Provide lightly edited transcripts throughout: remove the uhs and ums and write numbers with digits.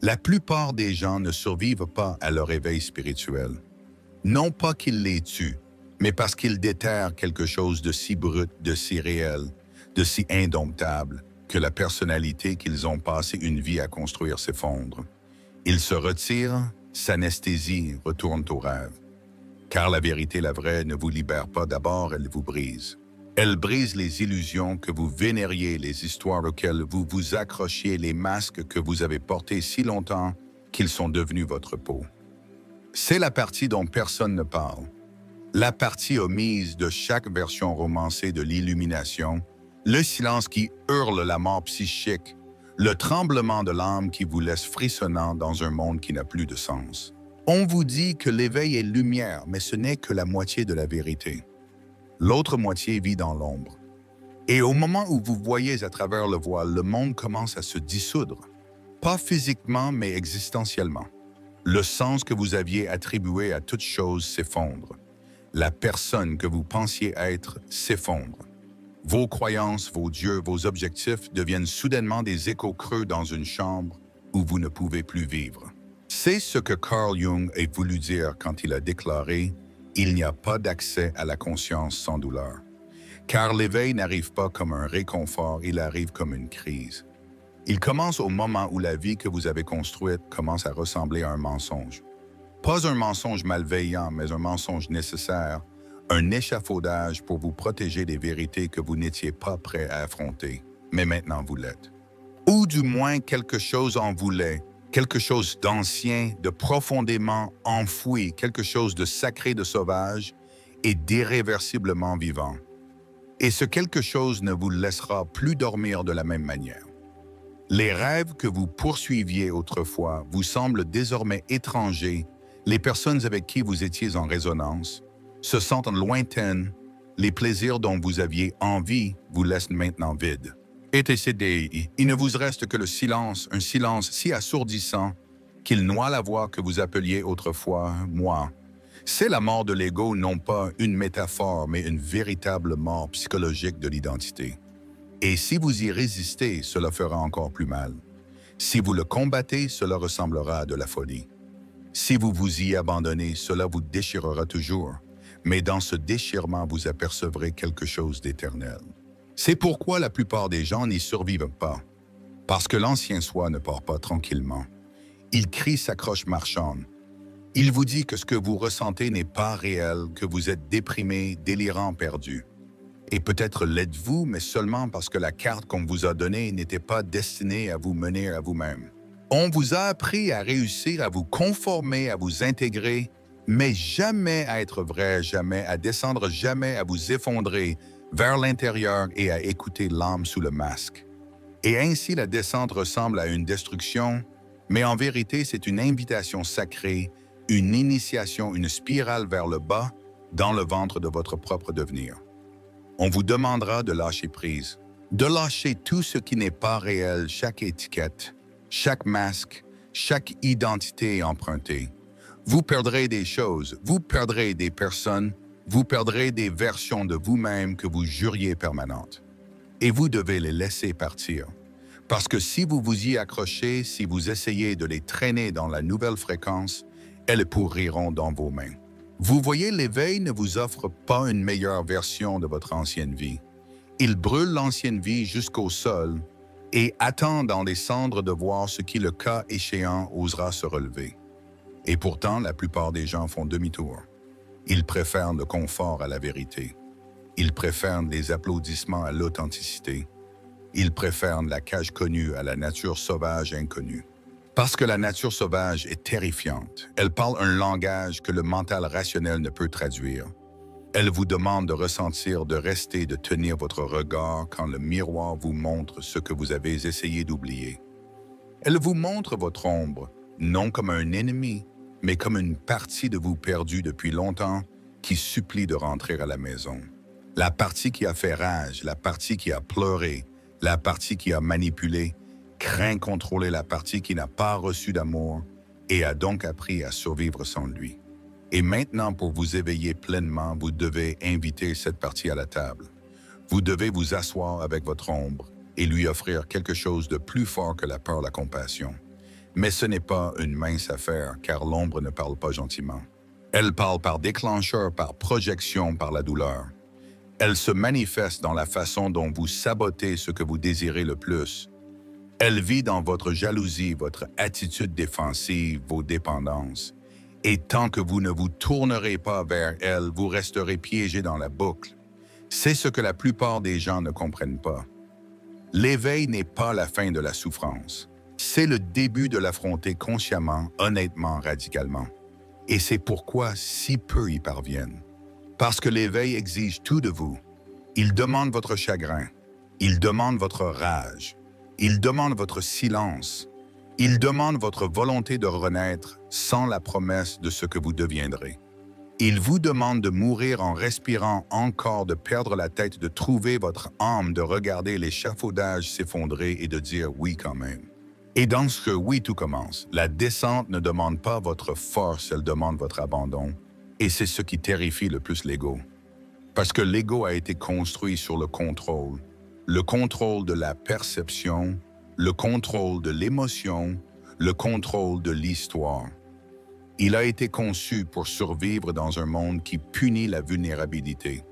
La plupart des gens ne survivent pas à leur éveil spirituel. Non pas qu'ils les tuent, mais parce qu'ils déterrent quelque chose de si brut, de si réel, de si indomptable, que la personnalité qu'ils ont passé une vie à construire s'effondre. Ils se retirent, s'anesthésient, retournent au rêve. Car la vérité, la vraie, ne vous libère pas d'abord, elle vous brise. Elle brise les illusions que vous vénériez, les histoires auxquelles vous vous accrochiez, les masques que vous avez portés si longtemps qu'ils sont devenus votre peau. C'est la partie dont personne ne parle. La partie omise de chaque version romancée de l'illumination, le silence qui hurle la mort psychique, le tremblement de l'âme qui vous laisse frissonnant dans un monde qui n'a plus de sens. On vous dit que l'éveil est lumière, mais ce n'est que la moitié de la vérité. L'autre moitié vit dans l'ombre. Et au moment où vous voyez à travers le voile, le monde commence à se dissoudre. Pas physiquement, mais existentiellement. Le sens que vous aviez attribué à toute chose s'effondre. La personne que vous pensiez être s'effondre. Vos croyances, vos dieux, vos objectifs deviennent soudainement des échos creux dans une chambre où vous ne pouvez plus vivre. C'est ce que Carl Jung a voulu dire quand il a déclaré « Il n'y a pas d'accès à la conscience sans douleur ». Car l'éveil n'arrive pas comme un réconfort, il arrive comme une crise. Il commence au moment où la vie que vous avez construite commence à ressembler à un mensonge. Pas un mensonge malveillant, mais un mensonge nécessaire, un échafaudage pour vous protéger des vérités que vous n'étiez pas prêt à affronter, mais maintenant vous l'êtes. Ou du moins quelque chose en vous l'est, quelque chose d'ancien, de profondément enfoui, quelque chose de sacré, de sauvage et d'irréversiblement vivant. Et ce quelque chose ne vous laissera plus dormir de la même manière. Les rêves que vous poursuiviez autrefois vous semblent désormais étrangers, les personnes avec qui vous étiez en résonance se sentent lointaines, les plaisirs dont vous aviez envie vous laissent maintenant vides. Et il ne vous reste que le silence, un silence si assourdissant qu'il noie la voix que vous appeliez autrefois « moi ». C'est la mort de l'ego, non pas une métaphore, mais une véritable mort psychologique de l'identité. Et si vous y résistez, cela fera encore plus mal. Si vous le combattez, cela ressemblera à de la folie. Si vous vous y abandonnez, cela vous déchirera toujours. Mais dans ce déchirement, vous apercevrez quelque chose d'éternel. C'est pourquoi la plupart des gens n'y survivent pas. Parce que l'ancien soi ne part pas tranquillement. Il crie sa croche marchande. Il vous dit que ce que vous ressentez n'est pas réel, que vous êtes déprimé, délirant, perdu. Et peut-être l'êtes-vous, mais seulement parce que la carte qu'on vous a donnée n'était pas destinée à vous mener à vous-même. On vous a appris à réussir, à vous conformer, à vous intégrer, mais jamais à être vrai, jamais à descendre, jamais à vous effondrer vers l'intérieur et à écouter l'âme sous le masque. Et ainsi la descente ressemble à une destruction, mais en vérité c'est une invitation sacrée, une initiation, une spirale vers le bas, dans le ventre de votre propre devenir. On vous demandera de lâcher prise, de lâcher tout ce qui n'est pas réel, chaque étiquette, chaque masque, chaque identité empruntée. Vous perdrez des choses, vous perdrez des personnes, vous perdrez des versions de vous-même que vous juriez permanentes. Et vous devez les laisser partir. Parce que si vous vous y accrochez, si vous essayez de les traîner dans la nouvelle fréquence, elles pourriront dans vos mains. Vous voyez, l'éveil ne vous offre pas une meilleure version de votre ancienne vie. Il brûle l'ancienne vie jusqu'au sol et attend dans les cendres de voir ce qui, le cas échéant, osera se relever. Et pourtant, la plupart des gens font demi-tour. Ils préfèrent le confort à la vérité. Ils préfèrent les applaudissements à l'authenticité. Ils préfèrent la cage connue à la nature sauvage inconnue. Parce que la nature sauvage est terrifiante. Elle parle un langage que le mental rationnel ne peut traduire. Elle vous demande de ressentir, de rester, de tenir votre regard quand le miroir vous montre ce que vous avez essayé d'oublier. Elle vous montre votre ombre, non comme un ennemi, mais comme une partie de vous perdue depuis longtemps qui supplie de rentrer à la maison. La partie qui a fait rage, la partie qui a pleuré, la partie qui a manipulé, craint contrôler la partie qui n'a pas reçu d'amour et a donc appris à survivre sans lui. Et maintenant, pour vous éveiller pleinement, vous devez inviter cette partie à la table. Vous devez vous asseoir avec votre ombre et lui offrir quelque chose de plus fort que la peur, la compassion. Mais ce n'est pas une mince affaire, car l'ombre ne parle pas gentiment. Elle parle par déclencheur, par projection, par la douleur. Elle se manifeste dans la façon dont vous sabotez ce que vous désirez le plus. Elle vit dans votre jalousie, votre attitude défensive, vos dépendances. Et tant que vous ne vous tournerez pas vers elle, vous resterez piégé dans la boucle. C'est ce que la plupart des gens ne comprennent pas. L'éveil n'est pas la fin de la souffrance. C'est le début de l'affronter consciemment, honnêtement, radicalement. Et c'est pourquoi si peu y parviennent. Parce que l'éveil exige tout de vous. Il demande votre chagrin. Il demande votre rage. Il demande votre silence. Il demande votre volonté de renaître sans la promesse de ce que vous deviendrez. Il vous demande de mourir en respirant encore, de perdre la tête, de trouver votre âme, de regarder l'échafaudage s'effondrer et de dire oui quand même. Et dans ce oui, tout commence. La descente ne demande pas votre force, elle demande votre abandon. Et c'est ce qui terrifie le plus l'ego. Parce que l'ego a été construit sur le contrôle de la perception, le contrôle de l'émotion, le contrôle de l'histoire. Il a été conçu pour survivre dans un monde qui punit la vulnérabilité.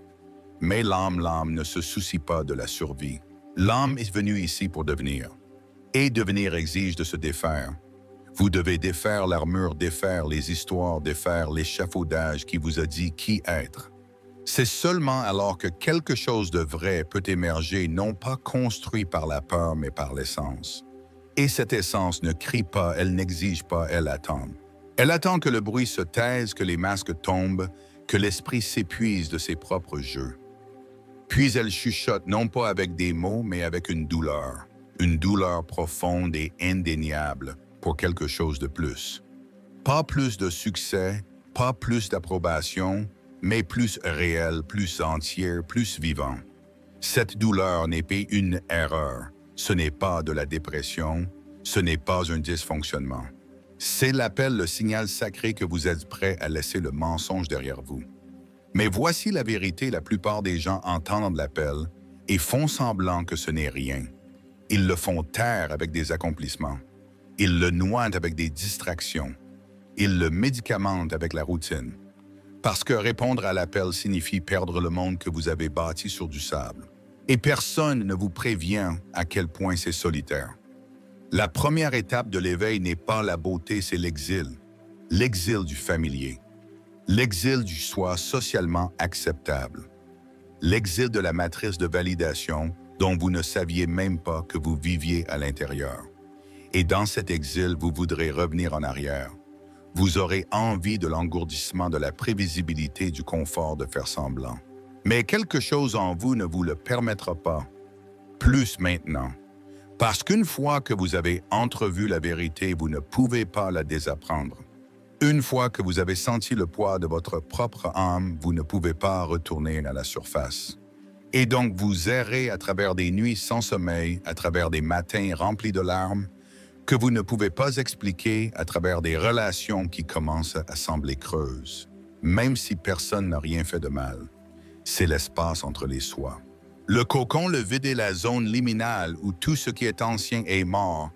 Mais l'âme ne se soucie pas de la survie. L'âme est venue ici pour devenir. Et devenir exige de se défaire. Vous devez défaire l'armure, défaire les histoires, défaire l'échafaudage qui vous a dit qui être. C'est seulement alors que quelque chose de vrai peut émerger, non pas construit par la peur, mais par l'essence. Et cette essence ne crie pas, elle n'exige pas, elle attend. Elle attend que le bruit se taise, que les masques tombent, que l'esprit s'épuise de ses propres jeux. Puis elle chuchote, non pas avec des mots, mais avec une douleur profonde et indéniable pour quelque chose de plus. Pas plus de succès, pas plus d'approbation, mais plus réel, plus entier, plus vivant. Cette douleur n'est pas une erreur, ce n'est pas de la dépression, ce n'est pas un dysfonctionnement. C'est l'appel, le signal sacré que vous êtes prêt à laisser le mensonge derrière vous. Mais voici la vérité, la plupart des gens entendent l'appel et font semblant que ce n'est rien. Ils le font taire avec des accomplissements. Ils le noient avec des distractions. Ils le médicamentent avec la routine. Parce que répondre à l'appel signifie perdre le monde que vous avez bâti sur du sable. Et personne ne vous prévient à quel point c'est solitaire. La première étape de l'éveil n'est pas la beauté, c'est l'exil. L'exil du familier. L'exil du soi socialement acceptable. L'exil de la matrice de validation dont vous ne saviez même pas que vous viviez à l'intérieur. Et dans cet exil, vous voudrez revenir en arrière. Vous aurez envie de l'engourdissement, de la prévisibilité, du confort de faire semblant. Mais quelque chose en vous ne vous le permettra pas. Plus maintenant. Parce qu'une fois que vous avez entrevu la vérité, vous ne pouvez pas la désapprendre. Une fois que vous avez senti le poids de votre propre âme, vous ne pouvez pas retourner à la surface. Et donc vous errez à travers des nuits sans sommeil, à travers des matins remplis de larmes, que vous ne pouvez pas expliquer à travers des relations qui commencent à sembler creuses, même si personne n'a rien fait de mal. C'est l'espace entre les soi. Le cocon, le vide est la zone liminale où tout ce qui est ancien est mort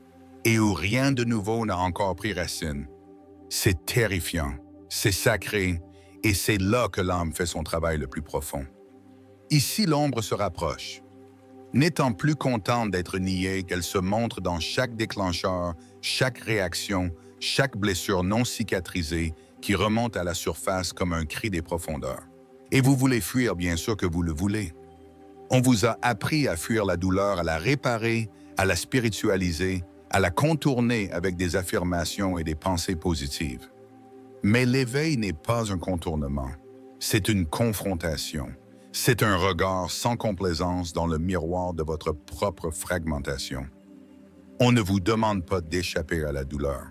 et où rien de nouveau n'a encore pris racine. C'est terrifiant, c'est sacré et c'est là que l'âme fait son travail le plus profond. Ici, l'ombre se rapproche. N'étant plus contente d'être niée, qu'elle se montre dans chaque déclencheur, chaque réaction, chaque blessure non cicatrisée qui remonte à la surface comme un cri des profondeurs. Et vous voulez fuir, bien sûr que vous le voulez. On vous a appris à fuir la douleur, à la réparer, à la spiritualiser, à la contourner avec des affirmations et des pensées positives. Mais l'éveil n'est pas un contournement, c'est une confrontation. C'est un regard sans complaisance dans le miroir de votre propre fragmentation. On ne vous demande pas d'échapper à la douleur.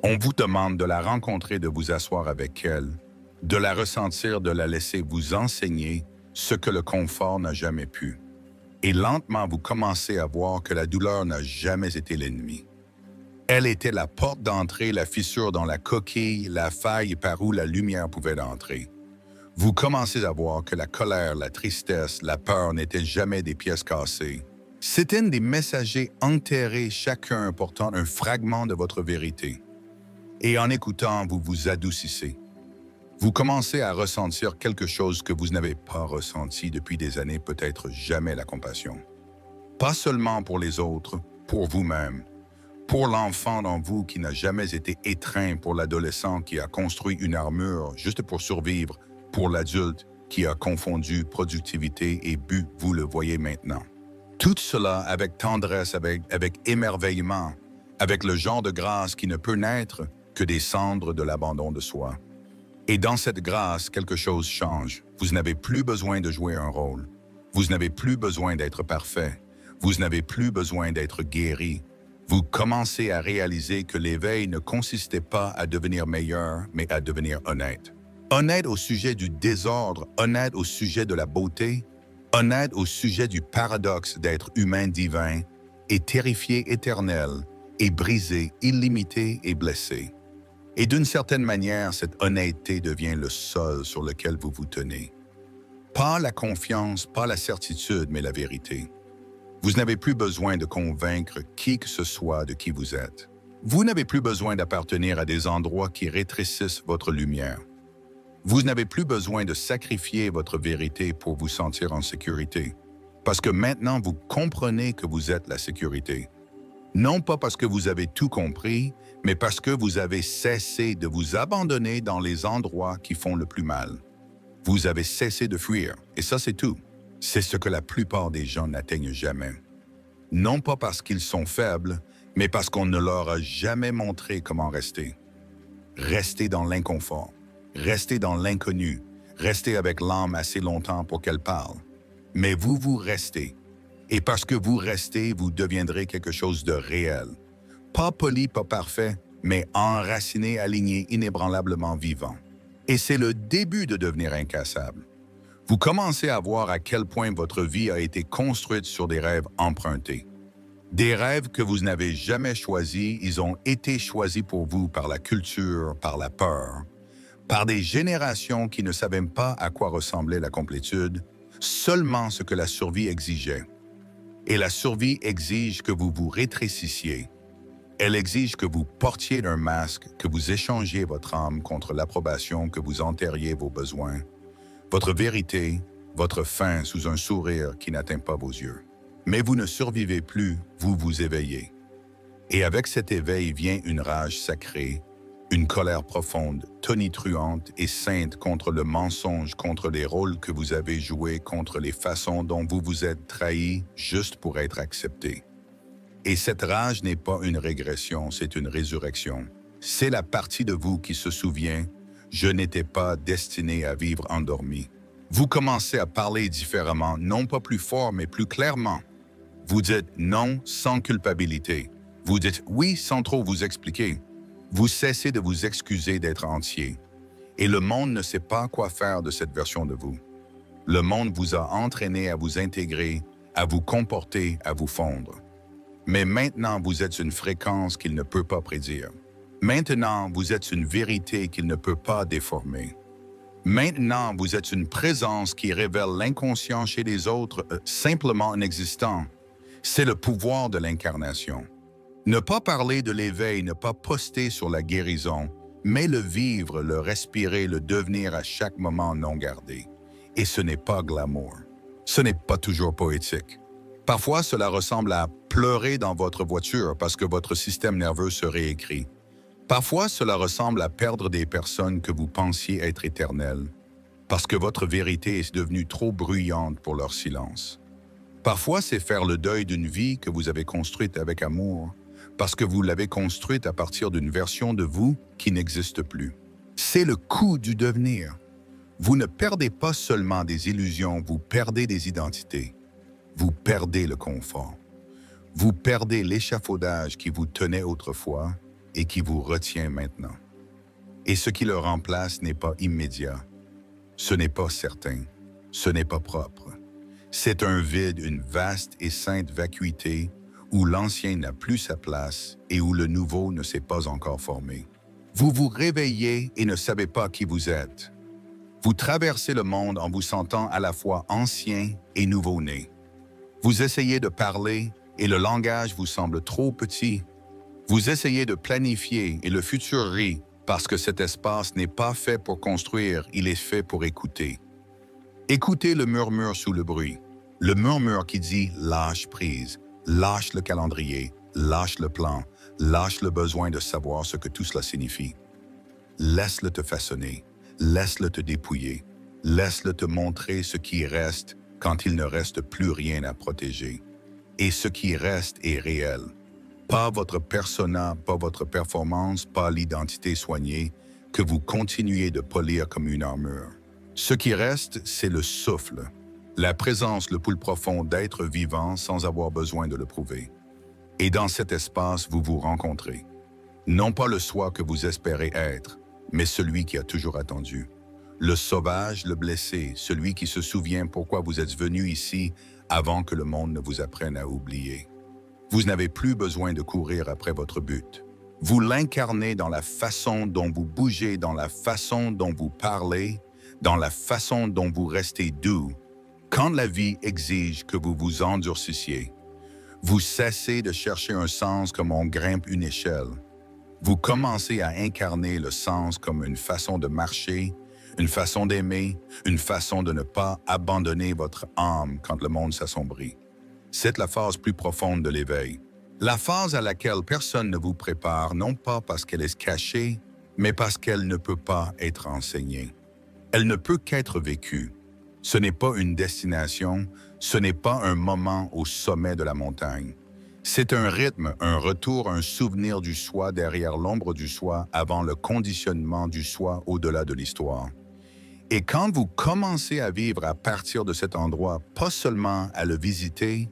On vous demande de la rencontrer, de vous asseoir avec elle, de la ressentir, de la laisser vous enseigner ce que le confort n'a jamais pu. Et lentement, vous commencez à voir que la douleur n'a jamais été l'ennemi. Elle était la porte d'entrée, la fissure dans la coquille, la faille par où la lumière pouvait entrer. Vous commencez à voir que la colère, la tristesse, la peur n'étaient jamais des pièces cassées. C'est un des messagers enterrés, chacun portant un fragment de votre vérité. Et en écoutant, vous vous adoucissez. Vous commencez à ressentir quelque chose que vous n'avez pas ressenti depuis des années, peut-être jamais la compassion. Pas seulement pour les autres, pour vous-même. Pour l'enfant dans vous qui n'a jamais été étreint, pour l'adolescent qui a construit une armure juste pour survivre, pour l'adulte qui a confondu productivité et but, vous le voyez maintenant. Tout cela avec tendresse, avec émerveillement, avec le genre de grâce qui ne peut naître que des cendres de l'abandon de soi. Et dans cette grâce, quelque chose change. Vous n'avez plus besoin de jouer un rôle. Vous n'avez plus besoin d'être parfait. Vous n'avez plus besoin d'être guéri. Vous commencez à réaliser que l'éveil ne consistait pas à devenir meilleur, mais à devenir honnête. Honnête au sujet du désordre, honnête au sujet de la beauté, honnête au sujet du paradoxe d'être humain divin, et terrifié éternel, et brisé, illimité et blessé. Et d'une certaine manière, cette honnêteté devient le sol sur lequel vous vous tenez. Pas la confiance, pas la certitude, mais la vérité. Vous n'avez plus besoin de convaincre qui que ce soit de qui vous êtes. Vous n'avez plus besoin d'appartenir à des endroits qui rétrécissent votre lumière. Vous n'avez plus besoin de sacrifier votre vérité pour vous sentir en sécurité. Parce que maintenant, vous comprenez que vous êtes la sécurité. Non pas parce que vous avez tout compris, mais parce que vous avez cessé de vous abandonner dans les endroits qui font le plus mal. Vous avez cessé de fuir, et ça c'est tout. C'est ce que la plupart des gens n'atteignent jamais. Non pas parce qu'ils sont faibles, mais parce qu'on ne leur a jamais montré comment rester. Rester dans l'inconfort, rester dans l'inconnu, rester avec l'âme assez longtemps pour qu'elle parle. Mais vous restez. Et parce que vous restez, vous deviendrez quelque chose de réel. Pas poli, pas parfait, mais enraciné, aligné, inébranlablement vivant. Et c'est le début de devenir incassable. Vous commencez à voir à quel point votre vie a été construite sur des rêves empruntés. Des rêves que vous n'avez jamais choisis, ils ont été choisis pour vous par la culture, par la peur, par des générations qui ne savaient pas à quoi ressemblait la complétude, seulement ce que la survie exigeait. Et la survie exige que vous vous rétrécissiez. Elle exige que vous portiez un masque, que vous échangiez votre âme contre l'approbation, que vous enterriez vos besoins, votre vérité, votre faim sous un sourire qui n'atteint pas vos yeux. Mais vous ne survivez plus, vous vous éveillez. Et avec cet éveil vient une rage sacrée, une colère profonde, tonitruante et sainte contre le mensonge, contre les rôles que vous avez joués, contre les façons dont vous vous êtes trahi juste pour être accepté. Et cette rage n'est pas une régression, c'est une résurrection. C'est la partie de vous qui se souvient « Je n'étais pas destiné à vivre endormi ». Vous commencez à parler différemment, non pas plus fort, mais plus clairement. Vous dites non sans culpabilité. Vous dites oui sans trop vous expliquer. Vous cessez de vous excuser d'être entier. Et le monde ne sait pas quoi faire de cette version de vous. Le monde vous a entraîné à vous intégrer, à vous comporter, à vous fondre. Mais maintenant, vous êtes une fréquence qu'il ne peut pas prédire. Maintenant, vous êtes une vérité qu'il ne peut pas déformer. Maintenant, vous êtes une présence qui révèle l'inconscient chez les autres, simplement inexistant. C'est le pouvoir de l'incarnation. Ne pas parler de l'éveil, ne pas poster sur la guérison, mais le vivre, le respirer, le devenir à chaque moment non gardé. Et ce n'est pas glamour. Ce n'est pas toujours poétique. Parfois, cela ressemble à pleurer dans votre voiture parce que votre système nerveux se réécrit. Parfois, cela ressemble à perdre des personnes que vous pensiez être éternelles, parce que votre vérité est devenue trop bruyante pour leur silence. Parfois, c'est faire le deuil d'une vie que vous avez construite avec amour, parce que vous l'avez construite à partir d'une version de vous qui n'existe plus. C'est le coût du devenir. Vous ne perdez pas seulement des illusions, vous perdez des identités. Vous perdez le confort. Vous perdez l'échafaudage qui vous tenait autrefois et qui vous retient maintenant. Et ce qui le remplace n'est pas immédiat. Ce n'est pas certain. Ce n'est pas propre. C'est un vide, une vaste et sainte vacuité où l'ancien n'a plus sa place et où le nouveau ne s'est pas encore formé. Vous vous réveillez et ne savez pas qui vous êtes. Vous traversez le monde en vous sentant à la fois ancien et nouveau-né. Vous essayez de parler et le langage vous semble trop petit. Vous essayez de planifier et le futur rit parce que cet espace n'est pas fait pour construire, il est fait pour écouter. Écoutez le murmure sous le bruit. Le murmure qui dit « lâche prise », lâche le calendrier, lâche le plan, lâche le besoin de savoir ce que tout cela signifie. Laisse-le te façonner, laisse-le te dépouiller, laisse-le te montrer ce qui reste quand il ne reste plus rien à protéger. Et ce qui reste est réel. Pas votre persona, pas votre performance, pas l'identité soignée que vous continuez de polir comme une armure. Ce qui reste, c'est le souffle, la présence le plus profond d'être vivant sans avoir besoin de le prouver. Et dans cet espace, vous vous rencontrez. Non pas le soi que vous espérez être, mais celui qui a toujours attendu. Le sauvage, le blessé, celui qui se souvient pourquoi vous êtes venu ici avant que le monde ne vous apprenne à oublier. Vous n'avez plus besoin de courir après votre but. Vous l'incarnez dans la façon dont vous bougez, dans la façon dont vous parlez, dans la façon dont vous restez doux. Quand la vie exige que vous vous endurcissiez, vous cessez de chercher un sens comme on grimpe une échelle. Vous commencez à incarner le sens comme une façon de marcher, une façon d'aimer, une façon de ne pas abandonner votre âme quand le monde s'assombrit. C'est la phase plus profonde de l'éveil. La phase à laquelle personne ne vous prépare, non pas parce qu'elle est cachée, mais parce qu'elle ne peut pas être enseignée. Elle ne peut qu'être vécue. Ce n'est pas une destination, ce n'est pas un moment au sommet de la montagne. C'est un rythme, un retour, un souvenir du soi derrière l'ombre du soi avant le conditionnement du soi au-delà de l'histoire. Et quand vous commencez à vivre à partir de cet endroit, pas seulement à le visiter,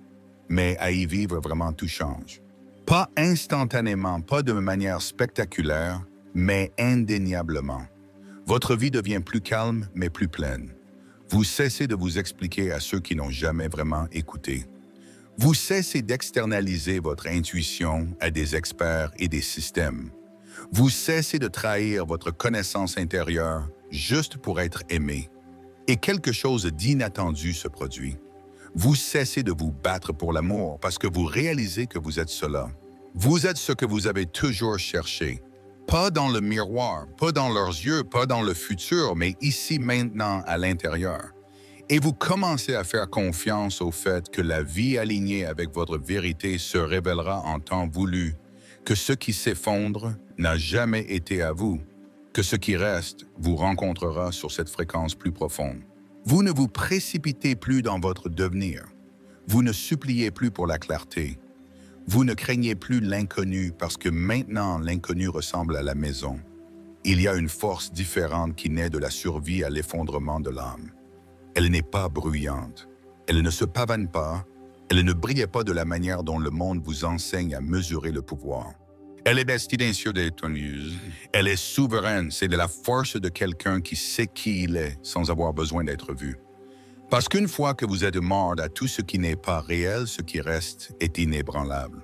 mais à y vivre vraiment, tout change. Pas instantanément, pas de manière spectaculaire, mais indéniablement. Votre vie devient plus calme, mais plus pleine. Vous cessez de vous expliquer à ceux qui n'ont jamais vraiment écouté. Vous cessez d'externaliser votre intuition à des experts et des systèmes. Vous cessez de trahir votre connaissance intérieure juste pour être aimé. Et quelque chose d'inattendu se produit. Vous cessez de vous battre pour l'amour parce que vous réalisez que vous êtes cela. Vous êtes ce que vous avez toujours cherché. Pas dans le miroir, pas dans leurs yeux, pas dans le futur, mais ici, maintenant, à l'intérieur. Et vous commencez à faire confiance au fait que la vie alignée avec votre vérité se révélera en temps voulu, que ce qui s'effondre n'a jamais été à vous, que ce qui reste vous rencontrera sur cette fréquence plus profonde. Vous ne vous précipitez plus dans votre devenir. Vous ne suppliez plus pour la clarté. Vous ne craignez plus l'inconnu parce que maintenant l'inconnu ressemble à la maison. Il y a une force différente qui naît de la survie à l'effondrement de l'âme. Elle n'est pas bruyante. Elle ne se pavane pas. Elle ne brille pas de la manière dont le monde vous enseigne à mesurer le pouvoir. Elle est bestie d'étonneuse. Elle est souveraine. C'est de la force de quelqu'un qui sait qui il est sans avoir besoin d'être vu. Parce qu'une fois que vous êtes mort à tout ce qui n'est pas réel, ce qui reste est inébranlable.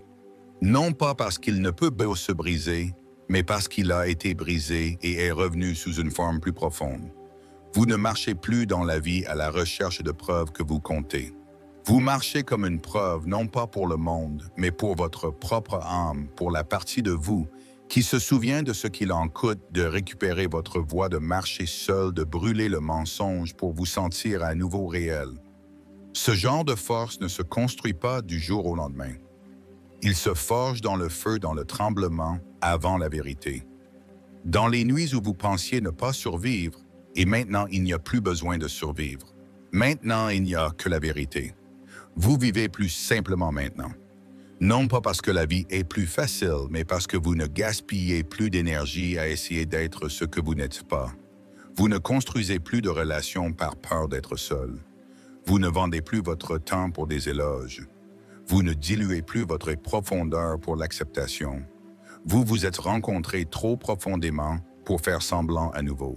Non pas parce qu'il ne peut pas se briser, mais parce qu'il a été brisé et est revenu sous une forme plus profonde. Vous ne marchez plus dans la vie à la recherche de preuves que vous comptez. Vous marchez comme une preuve, non pas pour le monde, mais pour votre propre âme, pour la partie de vous qui se souvient de ce qu'il en coûte de récupérer votre voie, de marcher seul, de brûler le mensonge pour vous sentir à nouveau réel. Ce genre de force ne se construit pas du jour au lendemain. Il se forge dans le feu, dans le tremblement, avant la vérité. Dans les nuits où vous pensiez ne pas survivre, et maintenant il n'y a plus besoin de survivre. Maintenant il n'y a que la vérité. Vous vivez plus simplement maintenant. Non pas parce que la vie est plus facile, mais parce que vous ne gaspillez plus d'énergie à essayer d'être ce que vous n'êtes pas. Vous ne construisez plus de relations par peur d'être seul. Vous ne vendez plus votre temps pour des éloges. Vous ne diluez plus votre profondeur pour l'acceptation. Vous vous êtes rencontrés trop profondément pour faire semblant à nouveau.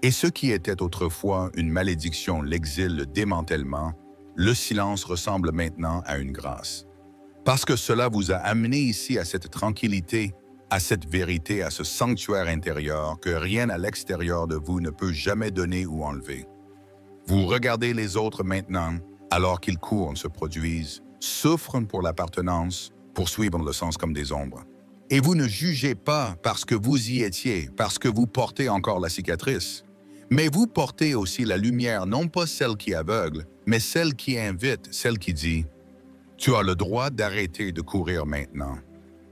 Et ce qui était autrefois une malédiction, l'exil, le démantèlement, le silence ressemble maintenant à une grâce. Parce que cela vous a amené ici à cette tranquillité, à cette vérité, à ce sanctuaire intérieur que rien à l'extérieur de vous ne peut jamais donner ou enlever. Vous regardez les autres maintenant, alors qu'ils courent, se produisent, souffrent pour l'appartenance, pour suivre le sens comme des ombres. Et vous ne jugez pas parce que vous y étiez, parce que vous portez encore la cicatrice. Mais vous portez aussi la lumière, non pas celle qui aveugle, mais celle qui invite, celle qui dit « Tu as le droit d'arrêter de courir maintenant.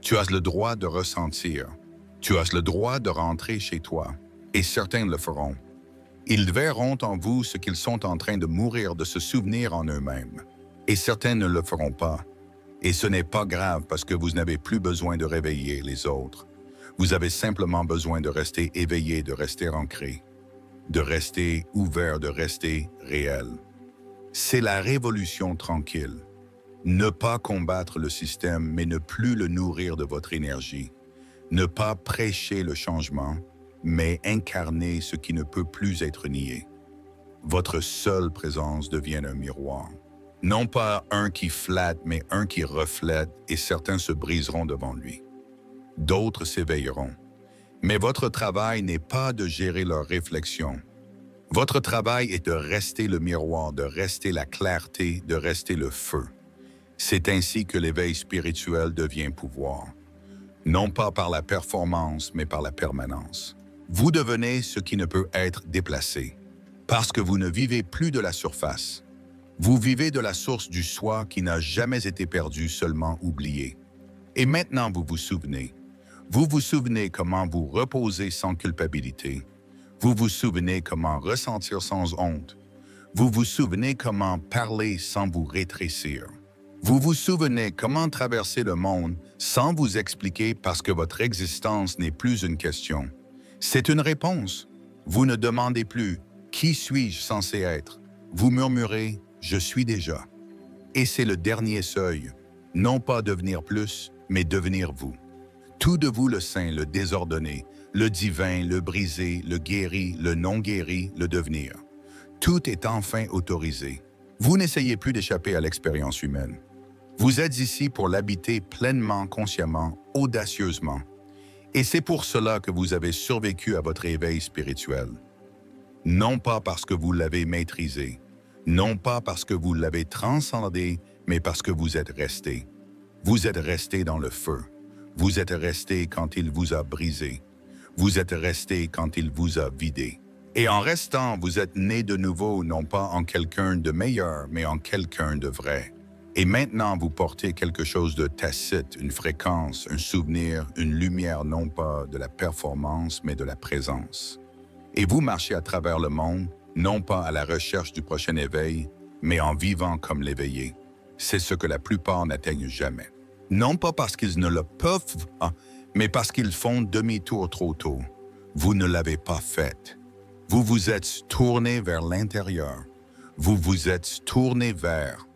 Tu as le droit de ressentir. Tu as le droit de rentrer chez toi. » Et certains le feront. Ils verront en vous ce qu'ils sont en train de mourir de se souvenir en eux-mêmes. Et certains ne le feront pas. Et ce n'est pas grave parce que vous n'avez plus besoin de réveiller les autres. Vous avez simplement besoin de rester éveillé, de rester ancré, de rester ouvert, de rester réel. C'est la révolution tranquille. Ne pas combattre le système, mais ne plus le nourrir de votre énergie. Ne pas prêcher le changement, mais incarner ce qui ne peut plus être nié. Votre seule présence devient un miroir. Non pas un qui flatte, mais un qui reflète, et certains se briseront devant lui. D'autres s'éveilleront. Mais votre travail n'est pas de gérer leurs réflexions. Votre travail est de rester le miroir, de rester la clarté, de rester le feu. C'est ainsi que l'éveil spirituel devient pouvoir. Non pas par la performance, mais par la permanence. Vous devenez ce qui ne peut être déplacé, parce que vous ne vivez plus de la surface. Vous vivez de la source du soi qui n'a jamais été perdu, seulement oublié. Et maintenant vous vous souvenez. Vous vous souvenez comment vous reposer sans culpabilité. Vous vous souvenez comment ressentir sans honte. Vous vous souvenez comment parler sans vous rétrécir. Vous vous souvenez comment traverser le monde sans vous expliquer parce que votre existence n'est plus une question. C'est une réponse. Vous ne demandez plus « Qui suis-je censé être ?» Vous murmurez « Je suis déjà ». Et c'est le dernier seuil, non pas devenir plus, mais devenir vous. Tout de vous le saint, le désordonné, le divin, le brisé, le guéri, le non guéri, le devenir. Tout est enfin autorisé. Vous n'essayez plus d'échapper à l'expérience humaine. Vous êtes ici pour l'habiter pleinement, consciemment, audacieusement. Et c'est pour cela que vous avez survécu à votre éveil spirituel. Non pas parce que vous l'avez maîtrisé, non pas parce que vous l'avez transcendé, mais parce que vous êtes resté. Vous êtes resté dans le feu. Vous êtes resté quand il vous a brisé. Vous êtes resté quand il vous a vidé. Et en restant, vous êtes né de nouveau, non pas en quelqu'un de meilleur, mais en quelqu'un de vrai. Et maintenant, vous portez quelque chose de tacite, une fréquence, un souvenir, une lumière, non pas de la performance, mais de la présence. Et vous marchez à travers le monde, non pas à la recherche du prochain éveil, mais en vivant comme l'éveillé. C'est ce que la plupart n'atteignent jamais. Non pas parce qu'ils ne le peuvent pas, mais parce qu'ils font demi-tour trop tôt. Vous ne l'avez pas fait. Vous vous êtes tourné vers l'intérieur. Vous vous êtes tourné vers.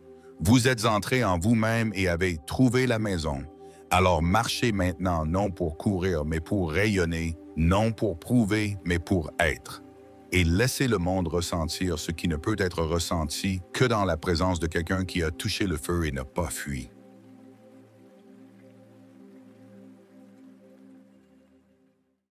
Vous êtes entré en vous-même et avez trouvé la maison. Alors marchez maintenant non pour courir, mais pour rayonner, non pour prouver, mais pour être. Et laissez le monde ressentir ce qui ne peut être ressenti que dans la présence de quelqu'un qui a touché le feu et n'a pas fui.